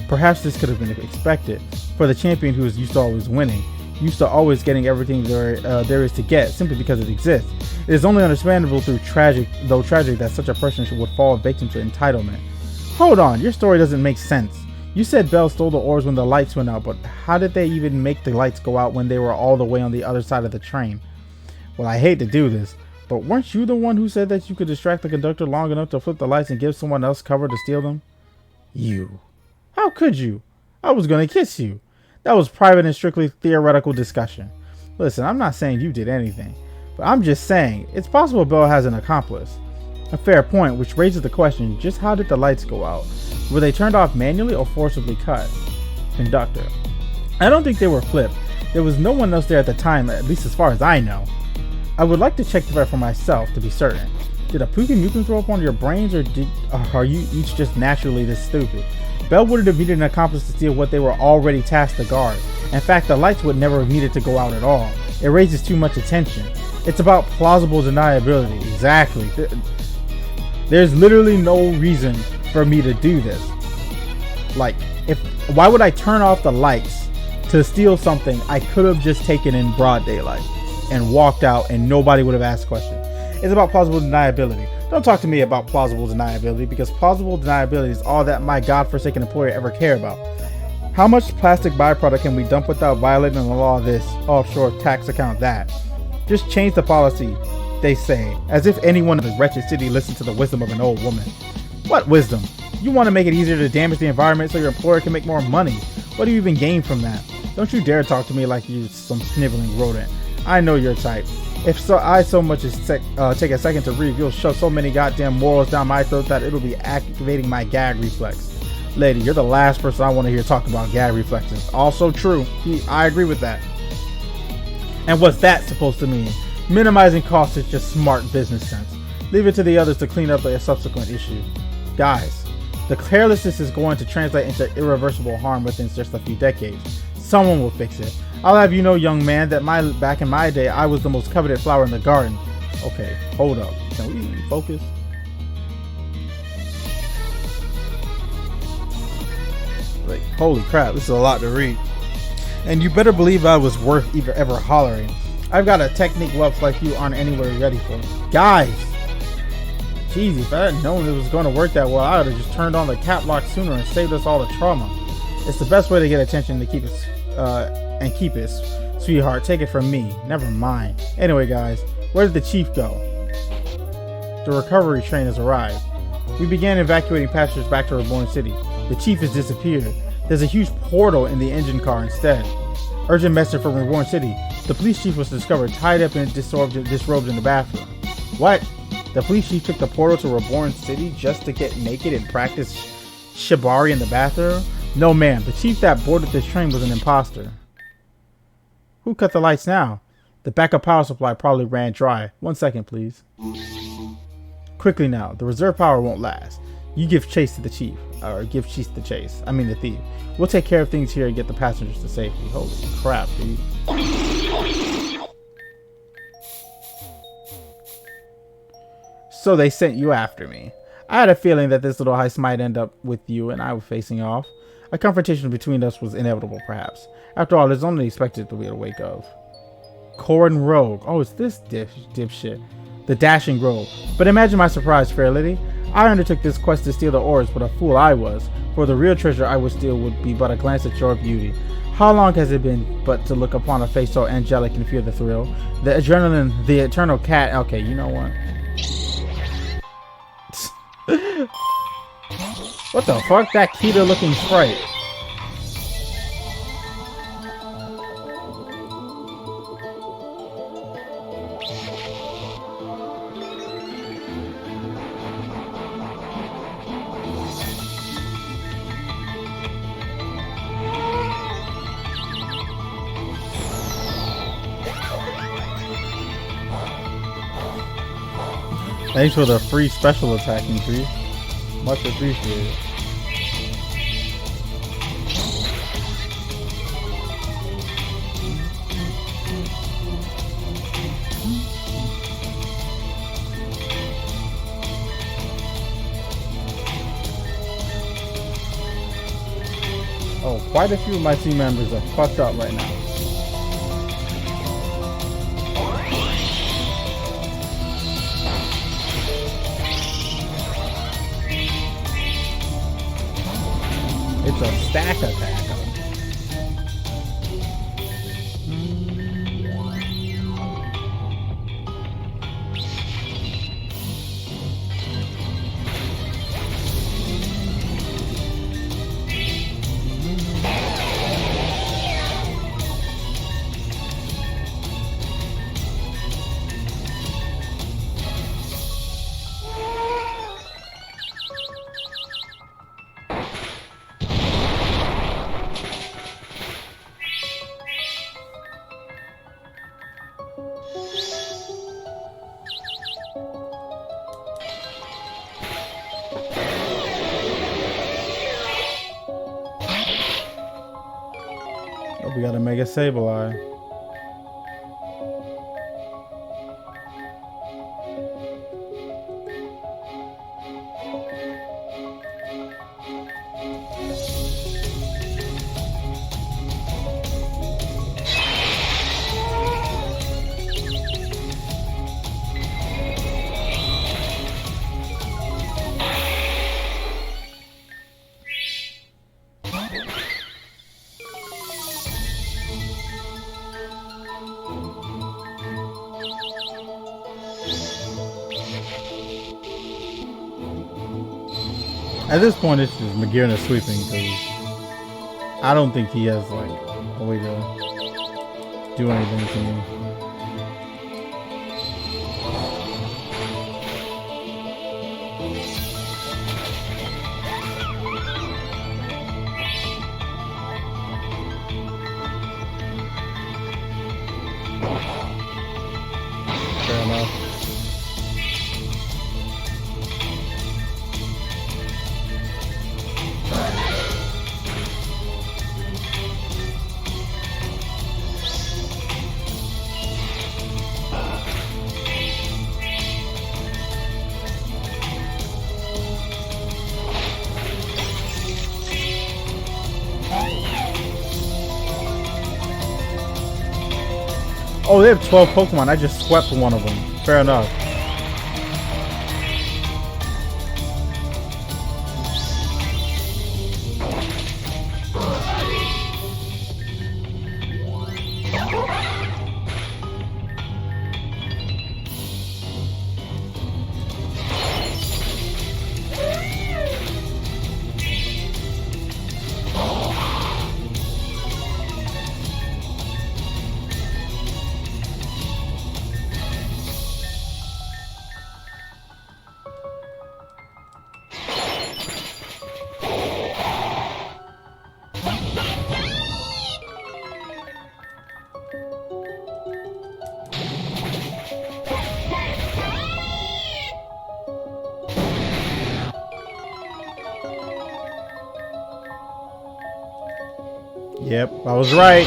Perhaps this could have been expected. For the champion who is used to always winning, used to always getting everything there is to get, simply because it exists. It is only understandable though tragic that such a person would fall victim to entitlement. Hold on, your story doesn't make sense. You said Belle stole the orbs when the lights went out, but how did they even make the lights go out when they were all the way on the other side of the train? Well, I hate to do this, but weren't you the one who said that you could distract the conductor long enough to flip the lights and give someone else cover to steal them? You. How could you? I was gonna kiss you. That was private and strictly theoretical discussion. Listen, I'm not saying you did anything, but I'm just saying it's possible Belle has an accomplice. A fair point, which raises the question, just how did the lights go out? Were they turned off manually or forcibly cut? Conductor, I don't think they were flipped. There was no one else there at the time, at least as far as I know. I would like to check the fact for myself to be certain. Did a Pookie Nukem throw up on your brains, or are you each just naturally this stupid? Belle wouldn't have needed an accomplice to steal what they were already tasked to guard. In fact, the lights would never have needed to go out at all. It raises too much attention. It's about plausible deniability. Exactly. There's literally no reason for me to do this. Like, why would I turn off the lights to steal something I could have just taken in broad daylight and walked out and nobody would have asked questions? It's about plausible deniability. Don't talk to me about plausible deniability, because plausible deniability is all that my godforsaken employer ever care about. How much plastic byproduct can we dump without violating the law of this offshore tax account that? Just change the policy, they say, as if anyone in this wretched city listened to the wisdom of an old woman. What wisdom? You want to make it easier to damage the environment so your employer can make more money. What do you even gain from that? Don't you dare talk to me like you're some sniveling rodent. I know your type. If so, I so much as take a second to read, you'll shove so many goddamn morals down my throat that it'll be activating my gag reflex. Lady, you're the last person I want to hear talk about gag reflexes. Also true. I agree with that. And what's that supposed to mean? Minimizing costs is just smart business sense. Leave it to the others to clean up a subsequent issue. Guys, the carelessness is going to translate into irreversible harm within just a few decades. Someone will fix it. I'll have you know, young man, that back in my day, I was the most coveted flower in the garden. Okay, hold up. Can we focus? Like, holy crap, this is a lot to read. And you better believe I was worth ever hollering. I've got a technique whelps like you aren't anywhere ready for. Guys! Jeez, if I had known it was going to work that well, I would have just turned on the cap lock sooner and saved us all the trauma. It's the best way to get attention to keep it, sweetheart. Take it from me. Never mind. Anyway, guys, where did the chief go? The recovery train has arrived. We began evacuating passengers back to Reborn City. The chief has disappeared. There's a huge portal in the engine car instead. Urgent message from Reborn City. The police chief was discovered tied up and disrobed in the bathroom. What? The police chief took the portal to Reborn City just to get naked and practice shibari in the bathroom? No, ma'am. The chief that boarded this train was an imposter. Who cut the lights now? The backup power supply probably ran dry. 1 second, please. Quickly now. The reserve power won't last. You give chase to the chief. Or give chase to the chase. I mean the thief. We'll take care of things here and get the passengers to safety. Holy crap, dude. So they sent you after me. I had a feeling that this little heist might end up with you and I were facing off. A confrontation between us was inevitable, perhaps. After all, it's only expected to be the wake of. Corin Rogue. Oh, it's this dipshit. The dashing rogue. But imagine my surprise, fair lady. I undertook this quest to steal the ores, but a fool I was. For the real treasure I would steal would be but a glance at your beauty. How long has it been but to look upon a face so angelic and feel the thrill? The adrenaline, the eternal cat. Okay, you know what? What the fuck? That Keter looking sprite. Thanks for the free special attack increase. Much appreciated. Oh, quite a few of my team members are fucked up right now. It's a stack attack. We got a Mega Sableye. At this point, it's just Magirna sweeping because I don't think he has like a way to do anything to me. Fair enough. Oh, they have 12 Pokemon. I just swept one of them. Fair enough. Yep, I was right.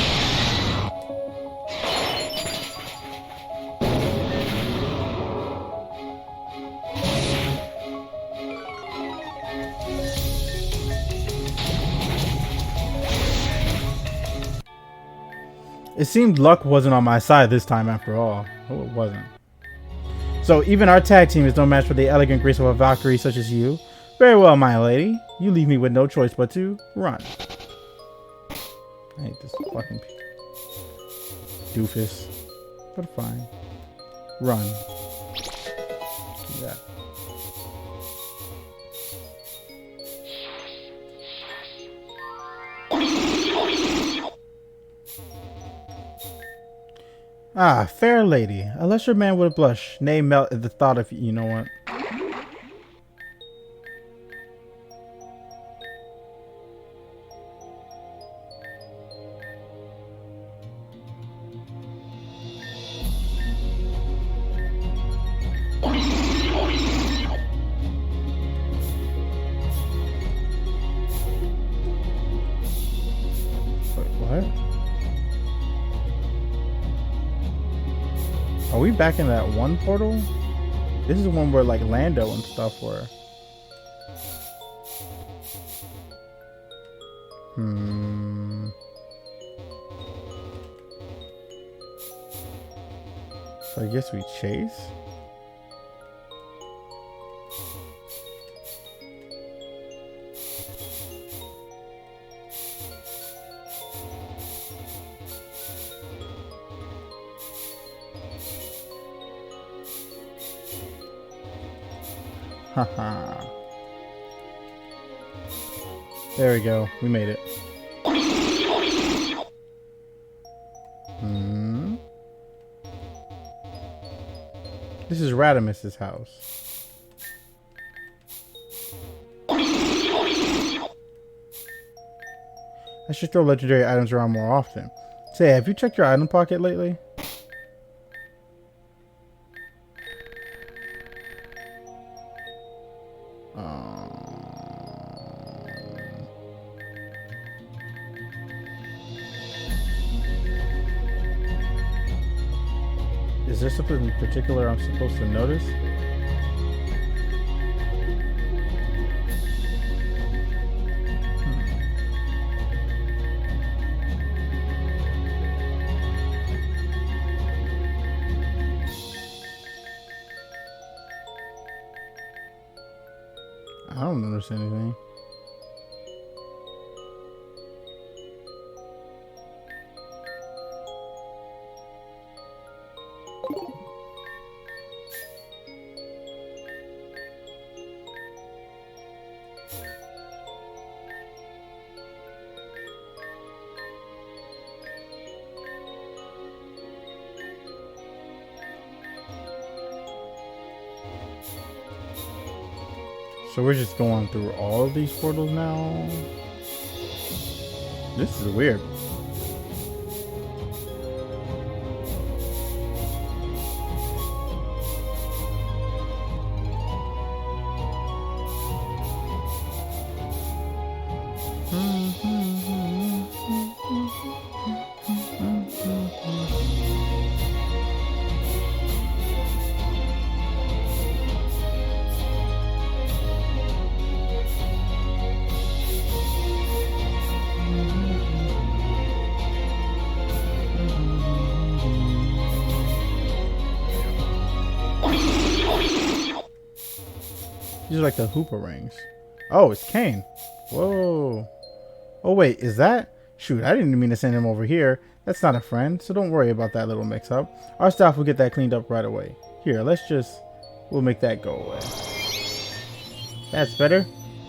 It seemed luck wasn't on my side this time after all. Oh, it wasn't. So even our tag team is no match for the elegant grace of a Valkyrie such as you. Very well, my lady. You leave me with no choice but to run. I hate this fucking doofus. But fine. Run. Do that. Ah, fair lady. A lesser man would blush, nay melt at the thought of you know what. Wait, what? Are we back in that one portal? This is the one where like Lando and stuff were. So I guess we chase? Haha. There we go. We made it. This is Radimus's house. I should throw legendary items around more often. Say, have you checked your item pocket lately? Is there something in particular I'm supposed to notice? I don't notice anything. So we're just going through all of these portals now? This is weird. These are like the Hoopa rings. Oh, it's Kane. Whoa. Oh, wait, is that? Shoot, I didn't mean to send him over here. That's not a friend, so don't worry about that little mix-up. Our staff will get that cleaned up right away. Here, we'll make that go away. That's better.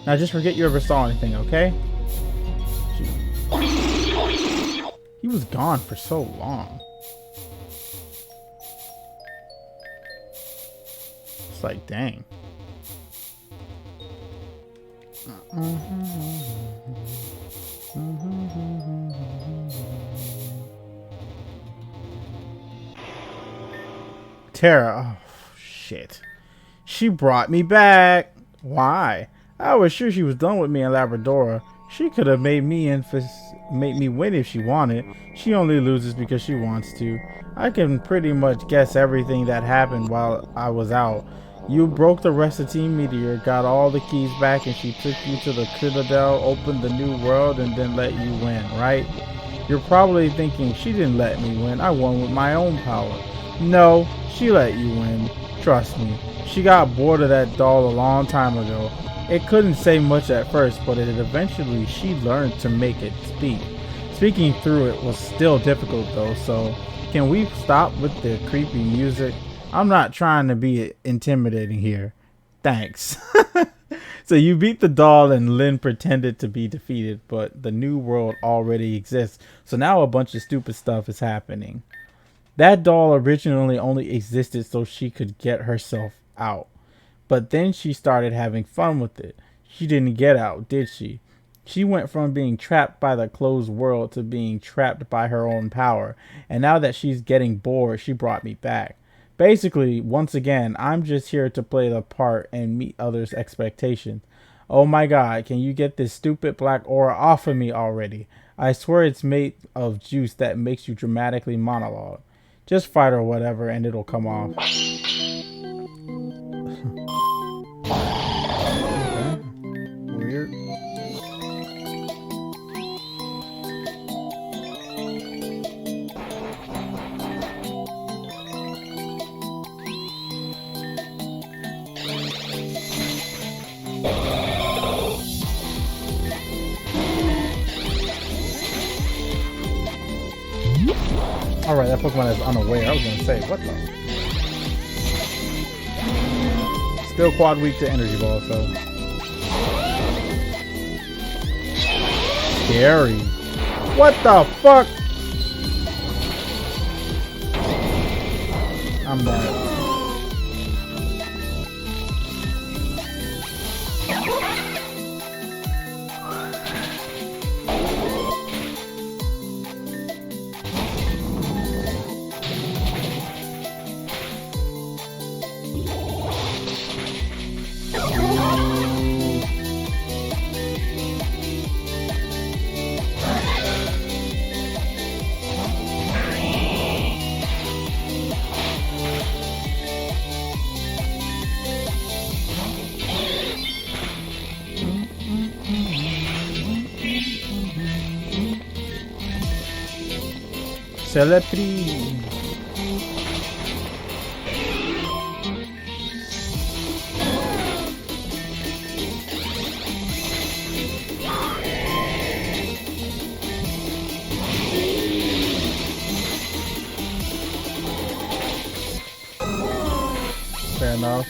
Now just forget you ever saw anything, okay? Jeez. He was gone for so long. It's like, dang. Tara, oh shit. She brought me back. Why? I was sure she was done with me in Labrador. She could have made me win if she wanted. She only loses because she wants to. I can pretty much guess everything that happened while I was out. You broke the rest of Team Meteor, got all the keys back, and she took you to the Citadel, opened the new world, and then let you win, right? You're probably thinking, she didn't let me win. I won with my own power. No, she let you win. Trust me. She got bored of that doll a long time ago. It couldn't say much at first, but eventually she learned to make it speak. Speaking through it was still difficult though, so can we stop with the creepy music? I'm not trying to be intimidating here. Thanks. So you beat the doll and Lynn pretended to be defeated, but the new world already exists. So now a bunch of stupid stuff is happening. That doll originally only existed so she could get herself out. But then she started having fun with it. She didn't get out, did she? She went from being trapped by the closed world to being trapped by her own power. And now that she's getting bored, she brought me back. Basically, once again, I'm just here to play the part and meet others' expectations. Oh my god, can you get this stupid black aura off of me already? I swear it's made of juice that makes you dramatically monologue. Just fight or whatever and it'll come off. Okay. Weird. Alright, that Pokemon is unaware. I was gonna say, what the? Still quad weak to Energy Ball, so. Scary. What the fuck? I'm mad. Se l'è pris. Fair enough.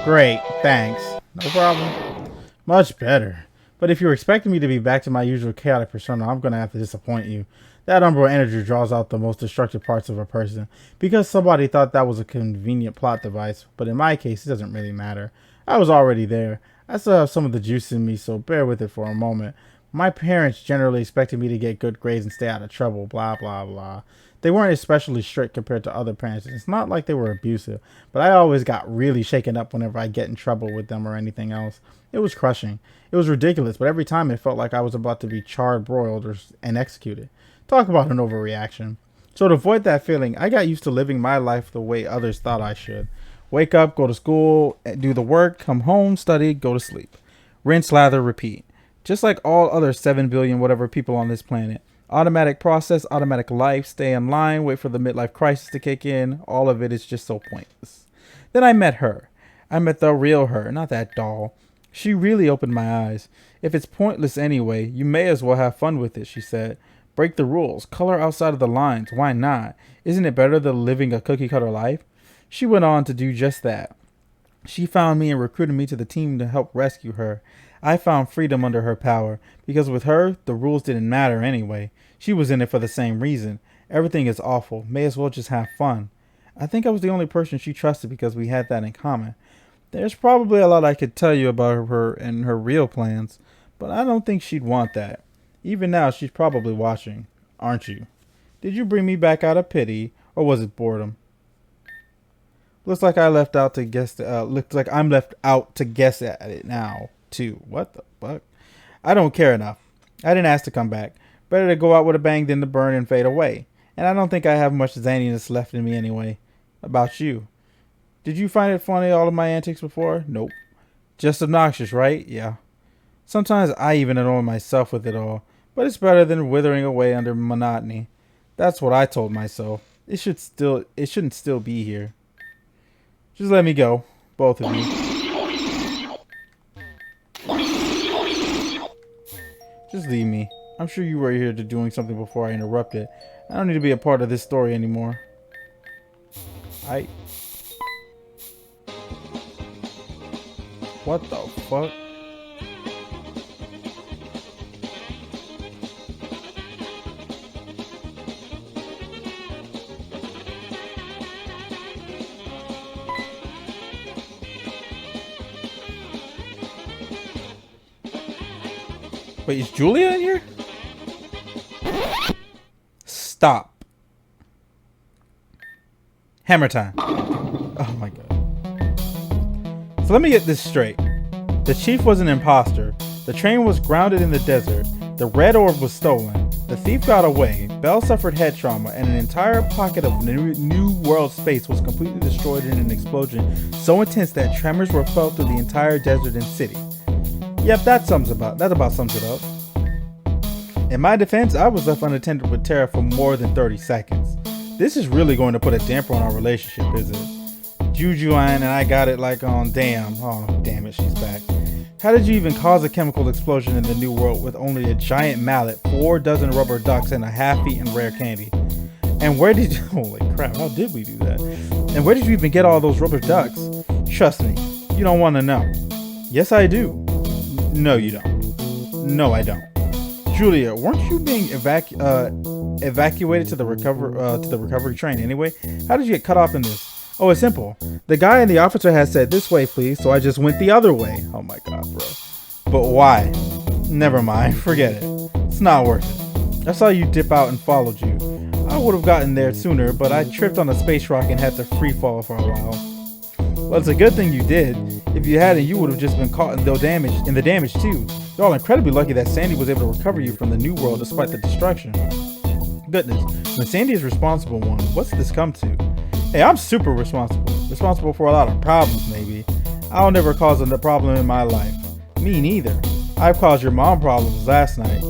Great, thanks. No problem. Much better. But if you're expecting me to be back to my usual chaotic persona, I'm gonna have to disappoint you. That Umbral energy draws out the most destructive parts of a person, because somebody thought that was a convenient plot device, but in my case, it doesn't really matter. I was already there. I still have some of the juice in me, so bear with it for a moment. My parents generally expected me to get good grades and stay out of trouble, blah blah blah. They weren't especially strict compared to other parents. It's not like they were abusive, but I always got really shaken up whenever I get in trouble with them or anything else. It was crushing. It was ridiculous, but every time it felt like I was about to be charred, broiled, and executed. Talk about an overreaction. So to avoid that feeling, I got used to living my life the way others thought I should. Wake up, go to school, do the work, come home, study, go to sleep. Rinse, lather, repeat. Just like all other 7 billion whatever people on this planet. Automatic process, automatic life, stay in line, wait for the midlife crisis to kick in. All of it is just so pointless. Then I met her. I met the real her, not that doll. She really opened my eyes. If it's pointless anyway, you may as well have fun with it, she said. Break the rules. Color outside of the lines. Why not? Isn't it better than living a cookie-cutter life? She went on to do just that. She found me and recruited me to the team to help rescue her. I found freedom under her power, because with her, the rules didn't matter anyway. She was in it for the same reason. Everything is awful. May as well just have fun. I think I was the only person she trusted because we had that in common. There's probably a lot I could tell you about her and her real plans, but I don't think she'd want that. Even now, she's probably watching. aren't you? Did you bring me back out of pity, or was it boredom? Looks like I'm left out to guess at it now, too. What the fuck? I don't care enough. I didn't ask to come back. Better to go out with a bang than to burn and fade away. And I don't think I have much zaniness left in me anyway. About you. Did you find it funny, all of my antics before? Nope. Just obnoxious, right? Yeah. Sometimes I even annoy myself with it all. But it's better than withering away under monotony. That's what I told myself. It shouldn't still be here. Just let me go. Both of you. Just leave me. I'm sure you were here to doing something before I interrupted. I don't need to be a part of this story anymore. What the fuck? Wait, is Julia in here? Stop. Hammer time. Oh my god. So let me get this straight. The chief was an imposter. The train was grounded in the desert. The red orb was stolen. The thief got away. Belle suffered head trauma, and an entire pocket of new world space was completely destroyed in an explosion so intense that tremors were felt through the entire desert and city. Yep, that about sums it up. In my defense, I was left unattended with Tara for more than 30 seconds. This is really going to put a damper on our relationship, is it? Juju and I got it like on damn. Oh, damn it, she's back. How did you even cause a chemical explosion in the new world with only a giant mallet, 4 dozen rubber ducks, and a half-eaten rare candy? And where did you... Holy crap, how did we do that? And where did you even get all those rubber ducks? Trust me, you don't want to know. Yes, I do. No, you don't. No, I don't. Julia, weren't you being evacuated to the recovery train anyway? How did you get cut off in this? Oh, it's simple. The guy and the officer had said this way, please, so I just went the other way. Oh my god, bro. But why? Never mind, forget it. It's not worth it. I saw you dip out and followed you. I would have gotten there sooner, but I tripped on a space rock and had to free fall for a while. Well, it's a good thing you did. If you hadn't, you would have just been caught in the damage too. You're all incredibly lucky that Sandy was able to recover you from the new world despite the destruction. Goodness, when Sandy is responsible one, what's this come to? Hey, I'm super responsible. Responsible for a lot of problems, maybe. I'll never cause a problem in my life. Me neither. I've caused your mom problems last night.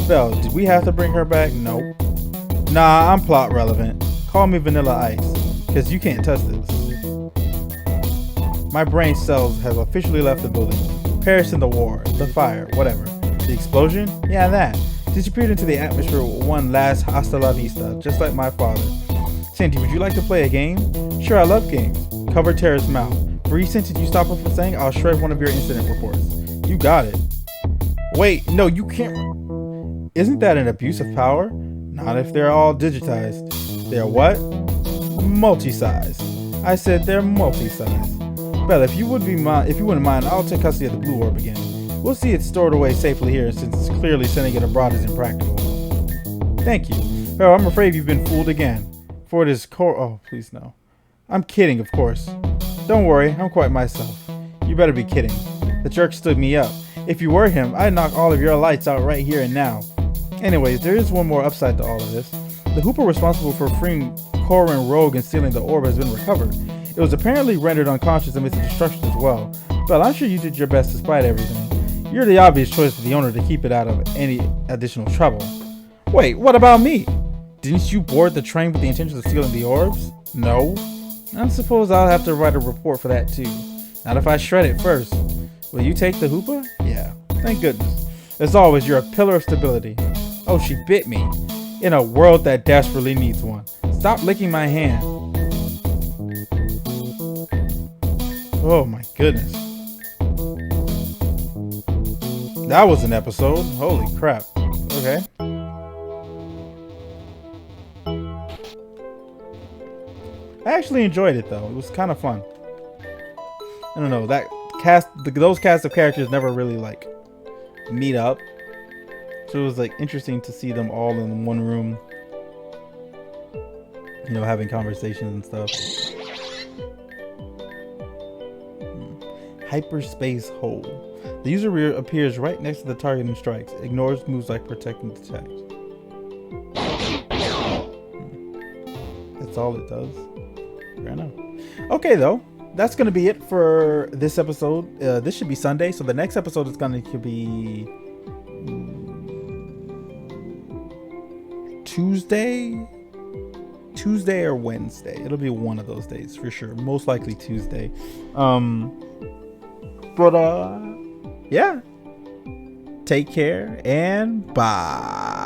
Belle, did we have to bring her back? Nope. Nah, I'm plot relevant. Call me Vanilla Ice, cause you can't touch this. My brain cells have officially left the building. Perished in the war, the fire, whatever. The explosion? Yeah, that. Disappeared into the atmosphere with one last hasta la vista, just like my father. Sandy, would you like to play a game? Sure, I love games. Cover Tara's mouth. Brief sentence you stop her from saying, I'll shred one of your incident reports. You got it. Wait, no, you can't. Isn't that an abuse of power? Not if they're all digitized. They're what? Multi-sized. I said they're multi-sized. Belle, if you wouldn't mind, I'll take custody of the blue orb again. We'll see it stored away safely here, since clearly sending it abroad is impractical. Thank you. Belle, I'm afraid you've been fooled again. For it is oh, please no. I'm kidding, of course. Don't worry, I'm quite myself. You better be kidding. The jerk stood me up. If you were him, I'd knock all of your lights out right here and now. Anyways, there is one more upside to all of this. The Hoopa responsible for freeing Corin Rogue and stealing the orb has been recovered. It was apparently rendered unconscious amidst the destruction as well. But I'm sure you did your best despite everything. You're the obvious choice for the owner to keep it out of any additional trouble. Wait, what about me? Didn't you board the train with the intention of stealing the orbs? No. I suppose I'll have to write a report for that too. Not if I shred it first. Will you take the Hoopa? Yeah. Thank goodness. As always, you're a pillar of stability. Oh, she bit me. In a world that desperately needs one. Stop licking my hand. Oh my goodness. That was an episode. Holy crap. Okay. I actually enjoyed it though. It was kind of fun. I don't know, that cast, those cast of characters never really like meet up. So it was like interesting to see them all in one room, you know, having conversations and stuff. Hyperspace hole. The user appears right next to the target and strikes. Ignores moves like protecting detect. That's all it does. Fair enough. Okay, though. That's going to be it for this episode. This should be Sunday, so the next episode is going to be Tuesday or Wednesday. It'll be one of those days for sure. Most likely Tuesday. Yeah. Take care and bye.